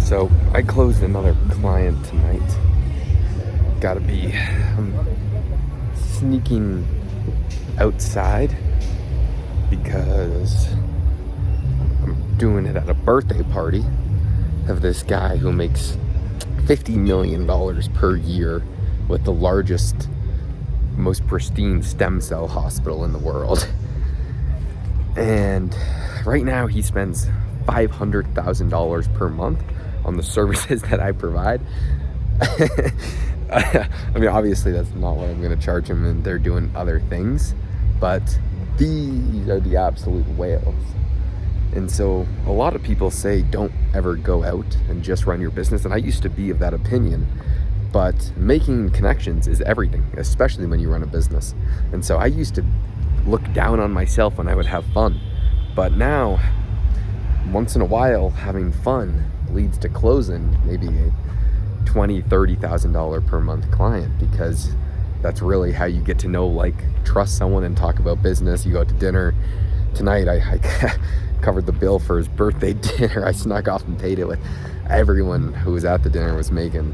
So I closed another client tonight. I'm sneaking outside because I'm doing it at a birthday party of this guy who makes $50 million per year with the largest, most pristine stem cell hospital in the world. And right now he spends $500,000 per month on the services that I provide. I mean, obviously that's not what I'm going to charge him, and they're doing other things, but these are the absolute whales. And so a lot of people say don't ever go out and just run your business, and I used to be of that opinion, but making connections is everything, especially when you run a business. And so I used to look down on myself when I would have fun, but now once in a while having fun leads to closing maybe a $20,000-$30,000 per month client, because that's really how you get to know, like, trust someone and talk about business. You go out to dinner. Tonight I covered the bill for his birthday dinner. I snuck off and paid it with everyone who was at the dinner was making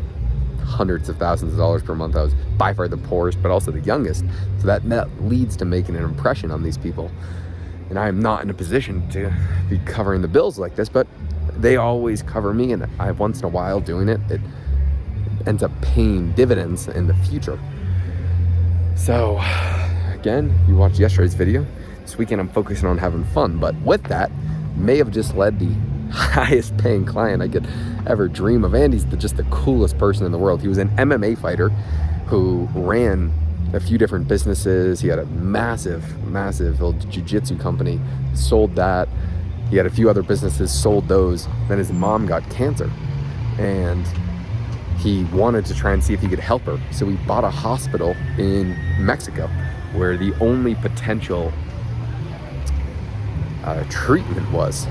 hundreds of thousands of dollars per month. I was by far the poorest, but also the youngest. So that leads to making an impression on these people. And I am not in a position to be covering the bills like this, but they always cover me, and I once in a while doing it ends up paying dividends in the future. So again, you watched yesterday's video. This weekend I'm focusing on having fun, but with that may have just led the highest paying client I could ever dream of. Andy's just the coolest person in the world. He was an MMA fighter who ran a few different businesses. He had a massive jiu-jitsu company, sold that. He had a few other businesses, sold those. Then his mom got cancer, and he wanted to try and see if he could help her. So he bought a hospital in Mexico where the only potential treatment was.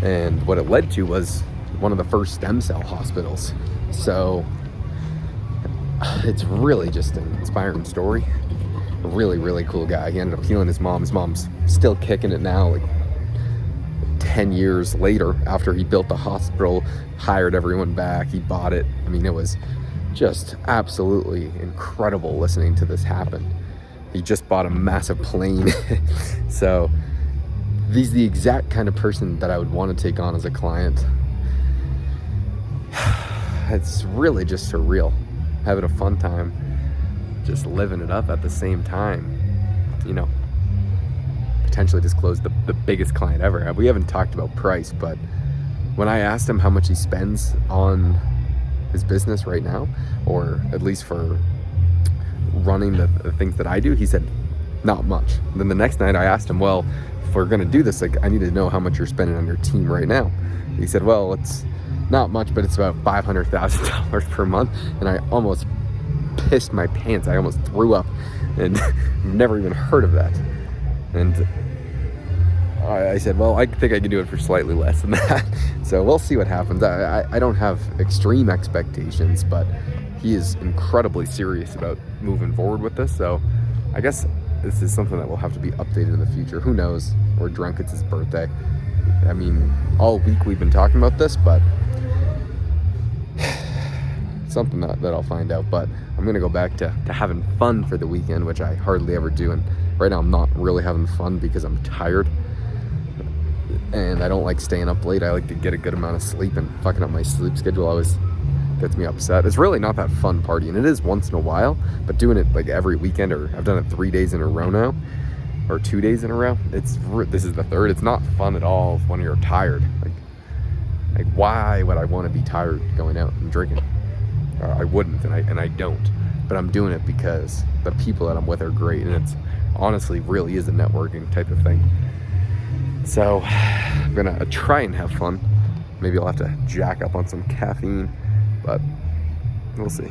And what it led to was one of the first stem cell hospitals. So it's really just an inspiring story. A really cool guy. He ended up healing his mom. His mom's still kicking it now, like 10 years later, after he built the hospital, hired everyone back, he bought it. I mean, it was just absolutely incredible listening to this happen. He just bought a massive plane. So he's the exact kind of person that I would want to take on as a client. It's really just surreal, having a fun time, just living it up at the same time. You know, potentially disclose the biggest client ever. We haven't talked about price, but when I asked him how much he spends on his business right now, or at least for running the things that I do, he said not much. And then the next night I asked him, well, if we're gonna do this, like, I need to know how much you're spending on your team right now. He said, well, it's not much, but it's about $500,000 per month. And I almost pissed my pants. I almost threw up, and never even heard of that. And I said, well, I think I can do it for slightly less than that. So we'll see what happens. I don't have extreme expectations, but he is incredibly serious about moving forward with this. So I guess this is something that will have to be updated in the future. Who knows? We're drunk. It's his birthday. I mean, all week we've been talking about this, but something that I'll find out. But I'm going to go back to having fun for the weekend, which I hardly ever do. And right now I'm not really having fun because I'm tired. And I don't like staying up late. I like to get a good amount of sleep, and fucking up my sleep schedule always gets me upset. It's really not that fun partying. It is once in a while, but doing it like every weekend, or I've done it 3 days in a row now, or 2 days in a row. This is the third. It's not fun at all when you're tired. Like why would I want to be tired going out and drinking? I wouldn't, and I don't. But I'm doing it because the people that I'm with are great, and it's honestly really is a networking type of thing. So I'm gonna try and have fun. Maybe I'll have to jack up on some caffeine, but we'll see.